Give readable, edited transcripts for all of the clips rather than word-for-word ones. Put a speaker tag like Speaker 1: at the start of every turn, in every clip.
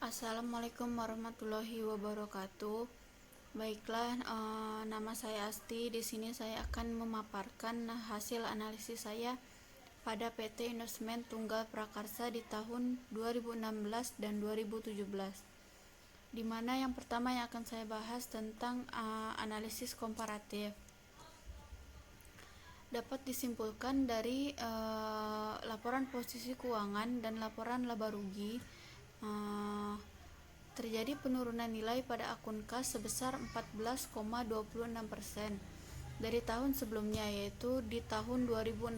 Speaker 1: Assalamualaikum warahmatullahi wabarakatuh. Baiklah, nama saya Asti. Di sini saya akan memaparkan hasil analisis saya pada PT Investment Tunggal Prakarsa di tahun 2016 dan 2017. Di mana yang pertama yang akan saya bahas tentang analisis komparatif. Dapat disimpulkan dari laporan posisi keuangan dan laporan laba rugi, terjadi penurunan nilai pada akun kas sebesar 14,26% dari tahun sebelumnya, yaitu di tahun 2016.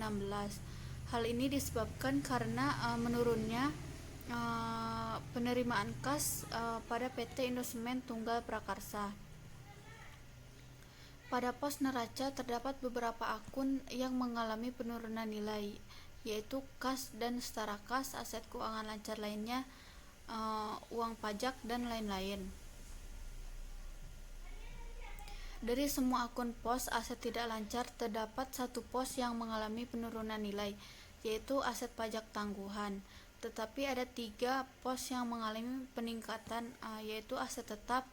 Speaker 1: Hal ini disebabkan karena menurunnya penerimaan kas pada PT Investment Tunggal Prakarsa. Pada pos neraca terdapat beberapa akun yang mengalami penurunan nilai, yaitu kas dan setara kas, aset keuangan lancar lainnya, uang pajak, dan lain-lain. Dari semua akun pos aset tidak lancar, terdapat satu pos yang mengalami penurunan nilai, yaitu aset pajak tangguhan. Tetapi ada 3 pos yang mengalami peningkatan, yaitu aset tetap,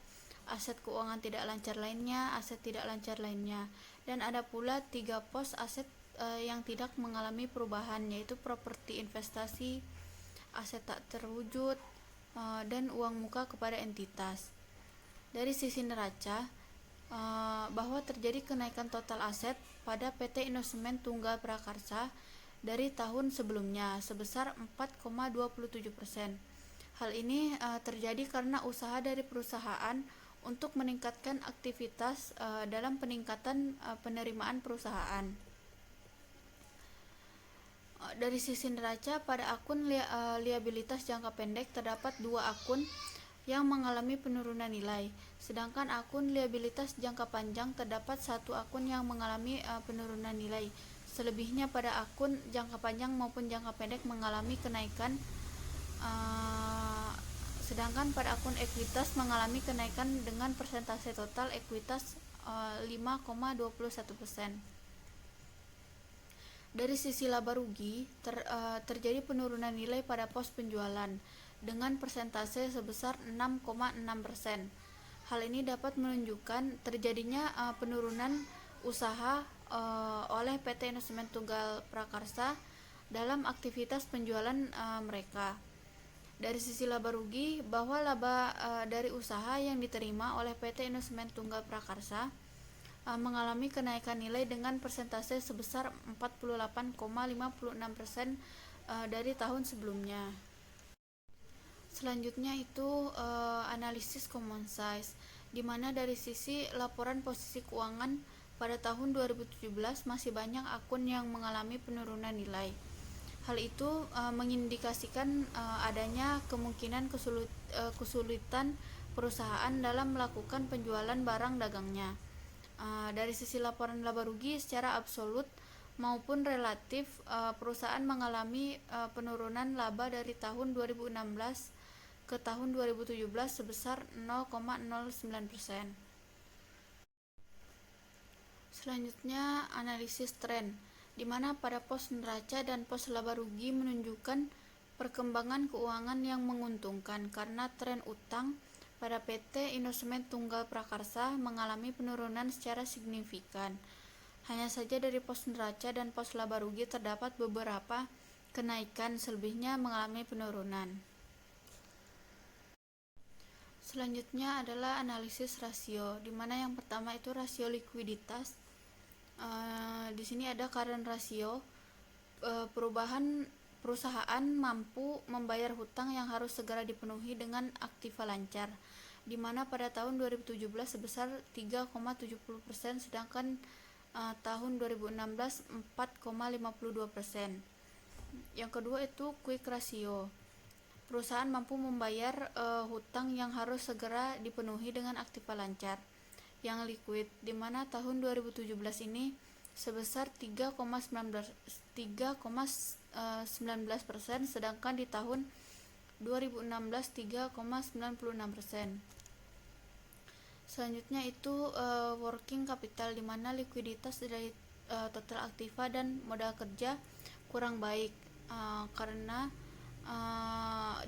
Speaker 1: aset keuangan tidak lancar lainnya, aset tidak lancar lainnya. Dan ada pula 3 pos aset yang tidak mengalami perubahan, yaitu properti investasi, aset tak terwujud, dan uang muka kepada entitas. Dari sisi neraca, bahwa terjadi kenaikan total aset pada PT Investment Tunggal Prakarsa dari tahun sebelumnya sebesar 4,27%. Hal ini terjadi karena usaha dari perusahaan untuk meningkatkan aktivitas dalam peningkatan penerimaan perusahaan. Dari sisi neraca, pada akun liabilitas jangka pendek terdapat 2 akun yang mengalami penurunan nilai, sedangkan akun liabilitas jangka panjang terdapat 1 akun yang mengalami penurunan nilai. Selebihnya pada akun jangka panjang maupun jangka pendek mengalami kenaikan, sedangkan pada akun ekuitas mengalami kenaikan dengan persentase total ekuitas 5,21%. Dari sisi laba rugi, terjadi penurunan nilai pada pos penjualan dengan persentase sebesar 6,6%. Hal ini dapat menunjukkan terjadinya penurunan usaha oleh PT Investment Tunggal Prakarsa dalam aktivitas penjualan mereka. Dari sisi laba rugi, bahwa laba dari usaha yang diterima oleh PT Investment Tunggal Prakarsa mengalami kenaikan nilai dengan persentase sebesar 48,56% dari tahun sebelumnya. Selanjutnya itu analisis common size, di mana dari sisi laporan posisi keuangan pada tahun 2017 masih banyak akun yang mengalami penurunan nilai. Hal itu mengindikasikan adanya kemungkinan kesulitan perusahaan dalam melakukan penjualan barang dagangnya. Dari sisi laporan laba rugi secara absolut maupun relatif, perusahaan mengalami penurunan laba dari tahun 2016 ke tahun 2017 sebesar 0,09%. Selanjutnya analisis tren, di mana pada pos neraca dan pos laba rugi menunjukkan perkembangan keuangan yang menguntungkan karena tren utang pada PT Investment Tunggal Prakarsa mengalami penurunan secara signifikan. Hanya saja dari pos neraca dan pos laba rugi terdapat beberapa kenaikan, selebihnya mengalami penurunan. Selanjutnya adalah analisis rasio, di mana yang pertama itu rasio likuiditas. Di sini ada current ratio, perusahaan mampu membayar hutang yang harus segera dipenuhi dengan aktiva lancar, di mana pada tahun 2017 sebesar 3,70%, sedangkan tahun 2016 4,52%. Yang kedua itu quick ratio, perusahaan mampu membayar hutang yang harus segera dipenuhi dengan aktiva lancar. Yang liquid, di mana tahun 2017 ini sebesar 3,19%, sedangkan di tahun 2016 3,96%. Selanjutnya itu working capital, di mana likuiditas dari total aktiva dan modal kerja kurang baik karena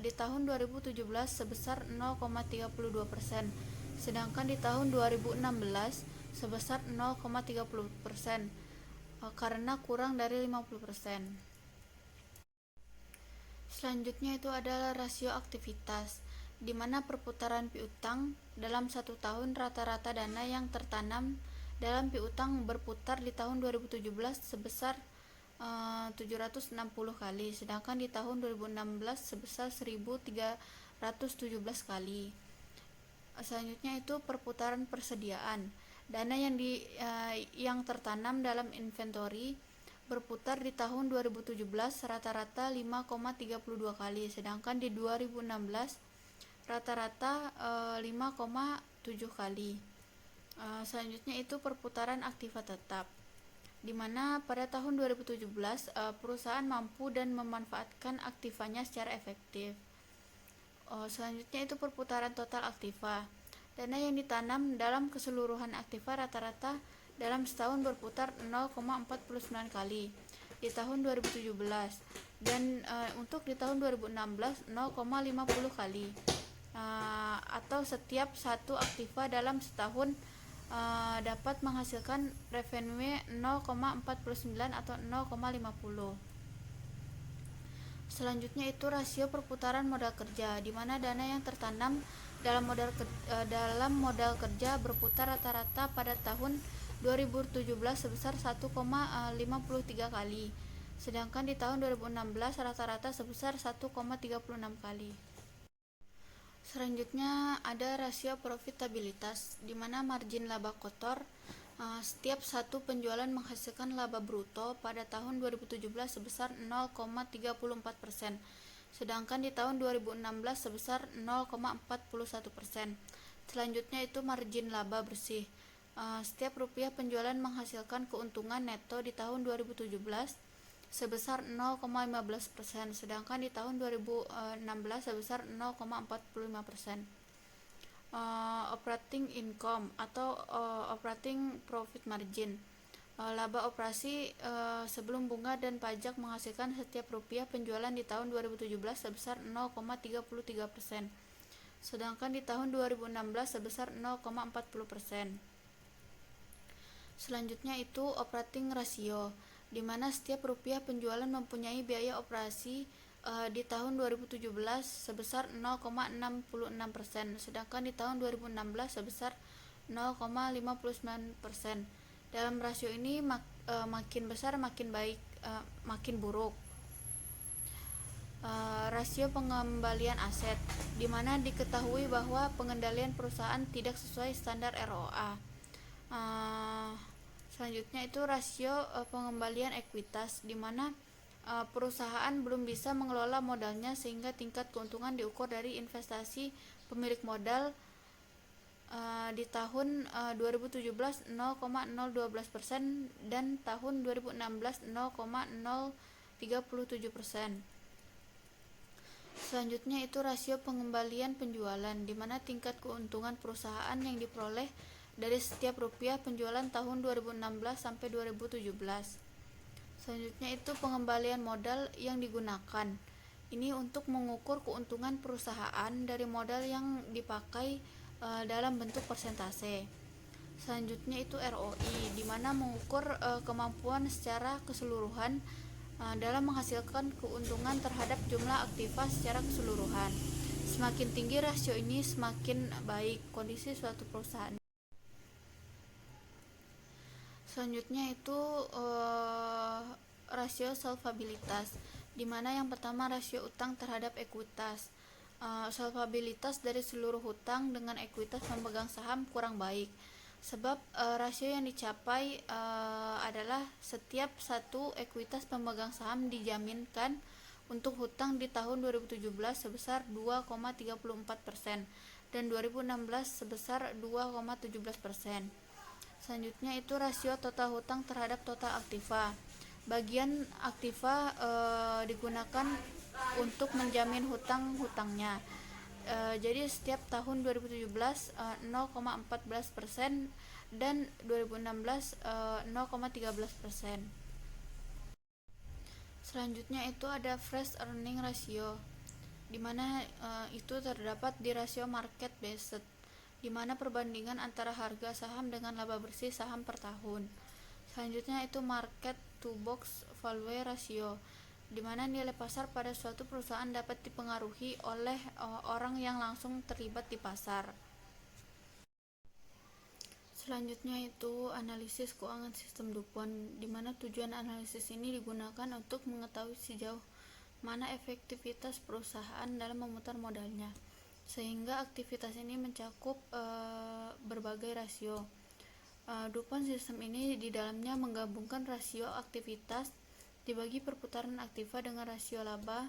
Speaker 1: di tahun 2017 sebesar 0,32%, sedangkan di tahun 2016 sebesar 0,30%, karena kurang dari 50%. Selanjutnya itu adalah rasio aktivitas, di mana perputaran piutang dalam satu tahun rata-rata dana yang tertanam dalam piutang berputar di tahun 2017 sebesar 760 kali, sedangkan di tahun 2016 sebesar 1317 kali. Selanjutnya itu perputaran persediaan. Dana yang tertanam dalam inventory berputar di tahun 2017 rata-rata 5,32 kali, sedangkan di 2016 rata-rata 5,7 kali. Selanjutnya itu perputaran aktiva tetap, di mana pada tahun 2017 perusahaan mampu dan memanfaatkan aktivanya secara efektif. Selanjutnya itu perputaran total aktiva. Dana yang ditanam dalam keseluruhan aktiva rata-rata dalam setahun berputar 0,49 kali di tahun 2017, dan untuk di tahun 2016 0,50 kali, atau setiap satu aktiva dalam setahun dapat menghasilkan revenue 0,49 atau 0,50. Selanjutnya itu rasio perputaran modal kerja, di mana dana yang tertanam dalam modal kerja berputar rata-rata pada tahun 2017 sebesar 1,53 kali, sedangkan di tahun 2016 rata-rata sebesar 1,36 kali. Selanjutnya ada rasio profitabilitas, di mana margin laba kotor, setiap satu penjualan menghasilkan laba bruto pada tahun 2017 sebesar 0,34%, sedangkan di tahun 2016 sebesar 0,41%. Selanjutnya itu margin laba bersih. Setiap rupiah penjualan menghasilkan keuntungan neto di tahun 2017 sebesar 0,15%, sedangkan di tahun 2016 sebesar 0,45%. Operating income atau operating profit margin, laba operasi sebelum bunga dan pajak menghasilkan setiap rupiah penjualan di tahun 2017 sebesar 0,33%, sedangkan di tahun 2016 sebesar 0,40%. Selanjutnya itu operating ratio, di mana setiap rupiah penjualan mempunyai biaya operasi di tahun 2017 sebesar 0,66%, sedangkan di tahun 2016 sebesar 0,59%. Dalam rasio ini makin besar makin baik, makin buruk. Rasio pengembalian aset, di mana diketahui bahwa pengendalian perusahaan tidak sesuai standar ROA. Selanjutnya itu rasio pengembalian ekuitas, di mana perusahaan belum bisa mengelola modalnya sehingga tingkat keuntungan diukur dari investasi pemilik modal di tahun 2017 0,012% dan tahun 2016 0,037%. Selanjutnya itu rasio pengembalian penjualan, di mana tingkat keuntungan perusahaan yang diperoleh dari setiap rupiah penjualan tahun 2016 sampai 2017. Selanjutnya itu pengembalian modal yang digunakan. Ini untuk mengukur keuntungan perusahaan dari modal yang dipakai dalam bentuk persentase. Selanjutnya itu ROI, di mana mengukur kemampuan secara keseluruhan dalam menghasilkan keuntungan terhadap jumlah aktiva secara keseluruhan. Semakin tinggi rasio ini, semakin baik kondisi suatu perusahaan. Selanjutnya itu rasio solvabilitas, di mana yang pertama rasio utang terhadap ekuitas. Solvabilitas dari seluruh hutang dengan ekuitas pemegang saham kurang baik, sebab rasio yang dicapai adalah setiap satu ekuitas pemegang saham dijaminkan untuk hutang di tahun 2017 sebesar 2,34% dan 2016 sebesar 2,17%. Selanjutnya itu rasio total hutang terhadap total aktiva. Bagian aktiva digunakan untuk menjamin hutang-hutangnya. Jadi setiap tahun 2017 0,14% dan 2016 0,13%. Selanjutnya itu ada fresh earning ratio, di mana itu terdapat di rasio market based, di mana perbandingan antara harga saham dengan laba bersih saham per tahun. Selanjutnya itu market to box value ratio, di mana nilai pasar pada suatu perusahaan dapat dipengaruhi oleh orang yang langsung terlibat di pasar. Selanjutnya itu analisis keuangan sistem DuPont, di mana tujuan analisis ini digunakan untuk mengetahui sejauh mana efektivitas perusahaan dalam memutar modalnya, sehingga aktivitas ini mencakup berbagai rasio. DuPont sistem ini di dalamnya menggabungkan rasio aktivitas dibagi perputaran aktiva dengan rasio laba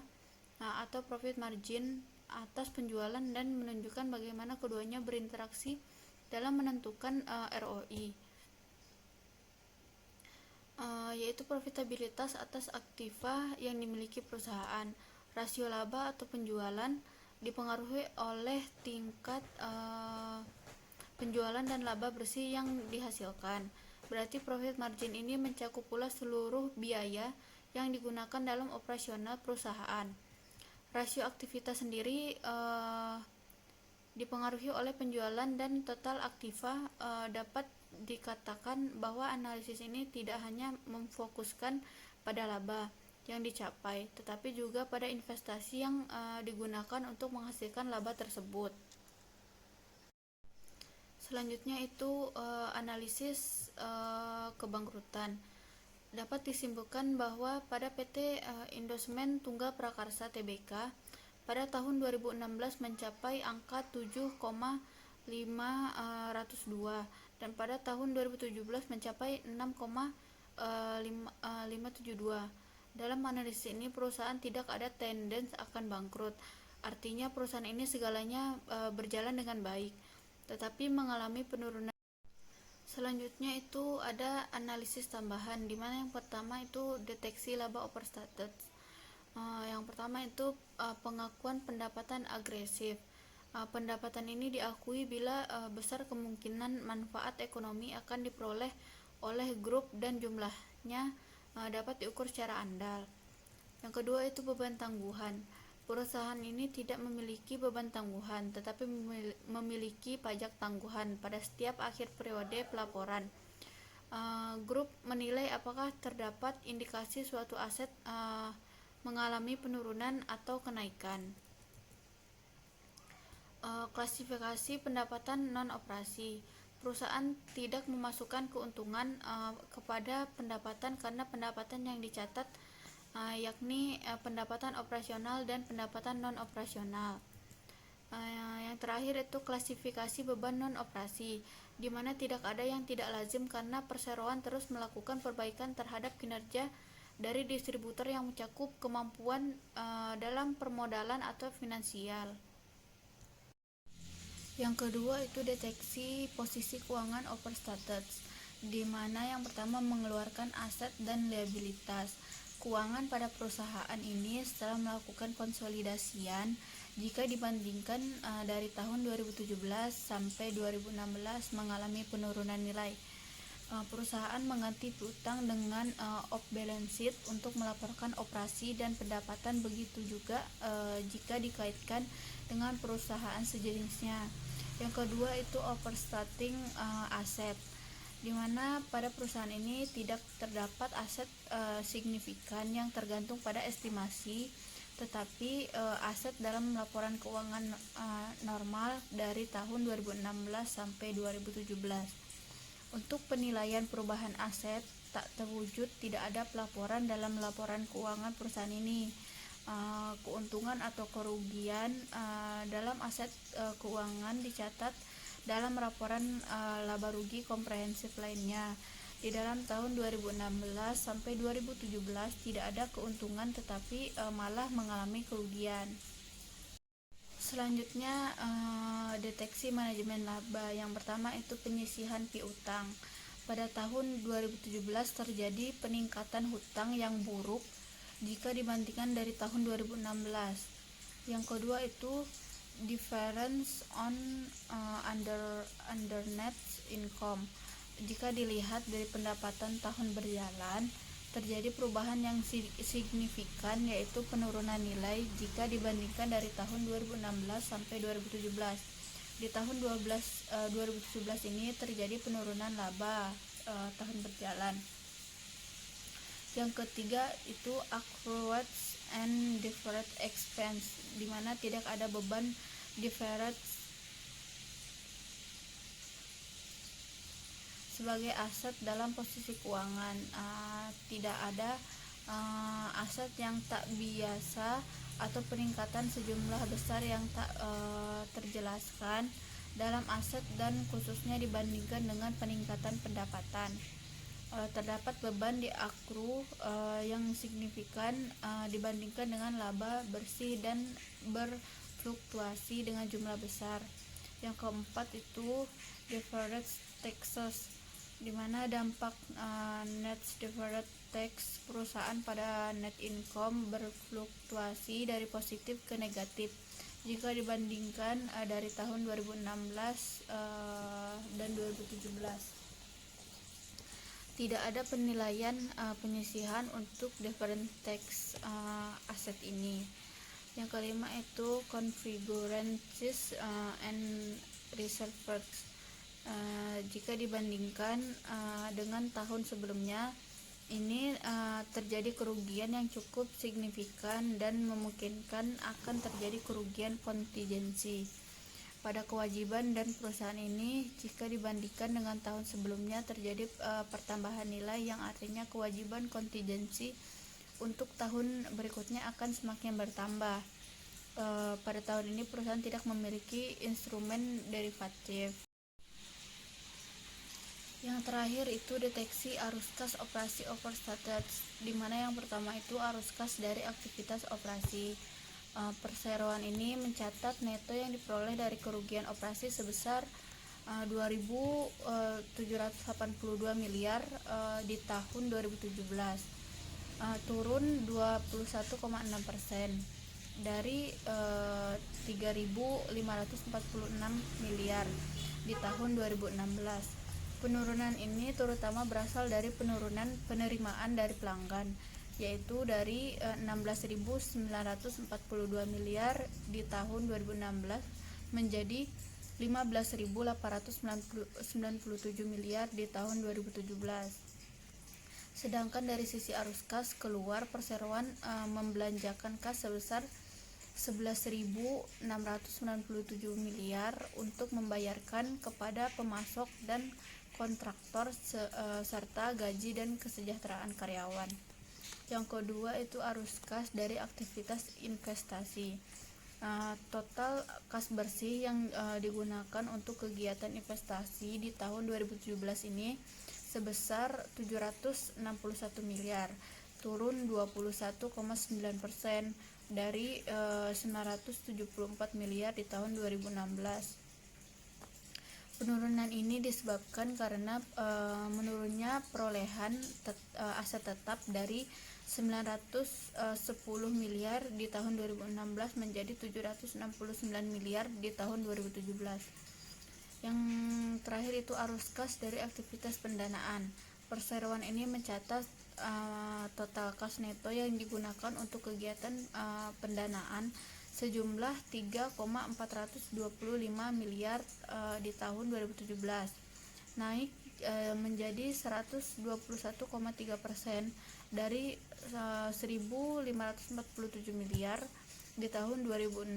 Speaker 1: atau profit margin atas penjualan dan menunjukkan bagaimana keduanya berinteraksi dalam menentukan ROI, yaitu profitabilitas atas aktiva yang dimiliki perusahaan. Rasio laba atau penjualan dipengaruhi oleh tingkat penjualan dan laba bersih yang dihasilkan. Berarti profit margin ini mencakup pula seluruh biaya yang digunakan dalam operasional perusahaan. Rasio aktivitas sendiri dipengaruhi oleh penjualan dan total aktiva. Dapat dikatakan bahwa analisis ini tidak hanya memfokuskan pada laba yang dicapai, tetapi juga pada investasi yang digunakan untuk menghasilkan laba tersebut. Selanjutnya itu analisis kebangkrutan. Dapat disimpulkan bahwa pada PT Indosmen Tunggal Prakarsa Tbk pada tahun 2016 mencapai angka 7,502 dan pada tahun 2017 mencapai 6,572. Dalam analisis ini perusahaan tidak ada tendensi akan bangkrut. Artinya perusahaan ini segalanya berjalan dengan baik, tetapi mengalami penurunan. Selanjutnya itu ada analisis tambahan, di mana yang pertama itu deteksi laba overstated. Yang pertama itu pengakuan pendapatan agresif. Pendapatan ini diakui bila besar kemungkinan manfaat ekonomi akan diperoleh oleh grup dan jumlahnya dapat diukur secara andal. Yang kedua itu beban tangguhan. Perusahaan ini tidak memiliki beban tangguhan, tetapi memiliki pajak tangguhan pada setiap akhir periode pelaporan. Grup menilai apakah terdapat indikasi suatu aset mengalami penurunan atau kenaikan. Klasifikasi pendapatan non-operasi. Perusahaan tidak memasukkan keuntungan kepada pendapatan karena pendapatan yang dicatat yakni pendapatan operasional dan pendapatan non-operasional. Yang terakhir itu klasifikasi beban non-operasi, di mana tidak ada yang tidak lazim karena perseroan terus melakukan perbaikan terhadap kinerja dari distributor yang mencakup kemampuan dalam permodalan atau finansial. Yang kedua itu deteksi posisi keuangan overstated, di mana yang pertama mengeluarkan aset dan liabilitas keuangan pada perusahaan ini setelah melakukan konsolidasian. Jika dibandingkan dari tahun 2017 sampai 2016 mengalami penurunan nilai. Perusahaan mengganti piutang dengan off balance sheet untuk melaporkan operasi dan pendapatan, begitu juga jika dikaitkan dengan perusahaan sejenisnya. Yang kedua itu overstating aset, di mana pada perusahaan ini tidak terdapat aset signifikan yang tergantung pada estimasi, tetapi aset dalam laporan keuangan normal dari tahun 2016 sampai 2017. Untuk penilaian perubahan aset tak terwujud, tidak ada pelaporan dalam laporan keuangan perusahaan ini. Keuntungan atau kerugian dalam aset keuangan dicatat dalam laporan laba rugi komprehensif lainnya. Di dalam tahun 2016 sampai 2017 tidak ada keuntungan, tetapi malah mengalami kerugian. Selanjutnya deteksi manajemen laba. Yang pertama itu penyisihan piutang. Pada tahun 2017 terjadi peningkatan hutang yang buruk jika dibandingkan dari tahun 2016. Yang kedua itu difference on under net income. Jika dilihat dari pendapatan tahun berjalan terjadi perubahan yang signifikan, yaitu penurunan nilai jika dibandingkan dari tahun 2016 sampai 2017. Di tahun 2017 ini terjadi penurunan laba tahun berjalan. Yang ketiga itu accrued and deferred expense, di mana tidak ada beban deferred sebagai aset dalam posisi keuangan. Tidak ada aset yang tak biasa atau peningkatan sejumlah besar yang tak terjelaskan dalam aset, dan khususnya dibandingkan dengan peningkatan pendapatan. Terdapat beban di akru yang signifikan dibandingkan dengan laba bersih dan berfluktuasi dengan jumlah besar. Yang keempat itu deferred taxes, di mana dampak net deferred tax perusahaan pada net income berfluktuasi dari positif ke negatif jika dibandingkan dari tahun 2016 dan 2017. Tidak ada penilaian penyisihan untuk deferred tax aset ini. Yang kelima itu configurances and reserves. Jika dibandingkan dengan tahun sebelumnya, ini terjadi kerugian yang cukup signifikan dan memungkinkan akan terjadi kerugian kontingensi pada kewajiban dan perusahaan ini. Jika dibandingkan dengan tahun sebelumnya, terjadi pertambahan nilai, yang artinya kewajiban kontingensi untuk tahun berikutnya akan semakin bertambah. Pada tahun ini perusahaan tidak memiliki instrumen derivatif. Yang terakhir itu deteksi arus kas operasi overstated, di mana yang pertama itu arus kas dari aktivitas operasi. Perseroan ini mencatat neto yang diperoleh dari kerugian operasi sebesar 2.782 miliar di tahun 2017, turun 21,6% dari 3.546 miliar di tahun 2016. Penurunan ini terutama berasal dari penurunan penerimaan dari pelanggan, yaitu dari 16.942 miliar di tahun 2016 menjadi 15.897 miliar di tahun 2017. Sedangkan dari sisi arus kas keluar, perseroan membelanjakan kas sebesar 11.697 miliar untuk membayarkan kepada pemasok dan kontraktor serta gaji dan kesejahteraan karyawan. Yang kedua itu arus kas dari aktivitas investasi. Total kas bersih yang digunakan untuk kegiatan investasi di tahun 2017 ini sebesar 761 miliar, turun 21,9% dari 974 miliar di tahun 2016. Penurunan ini disebabkan karena menurunnya perolehan aset tetap dari 910 miliar di tahun 2016 menjadi 769 miliar di tahun 2017. Yang terakhir itu arus kas dari aktivitas pendanaan. Perseroan ini mencatat total kas neto yang digunakan untuk kegiatan pendanaan sejumlah 3,425 miliar di tahun 2017, naik menjadi 121,3% dari 1.547 miliar di tahun 2016.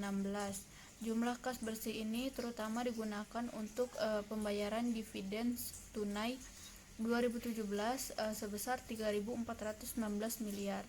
Speaker 1: Jumlah kas bersih ini terutama digunakan untuk pembayaran dividen tunai 2017 sebesar 3.419 miliar.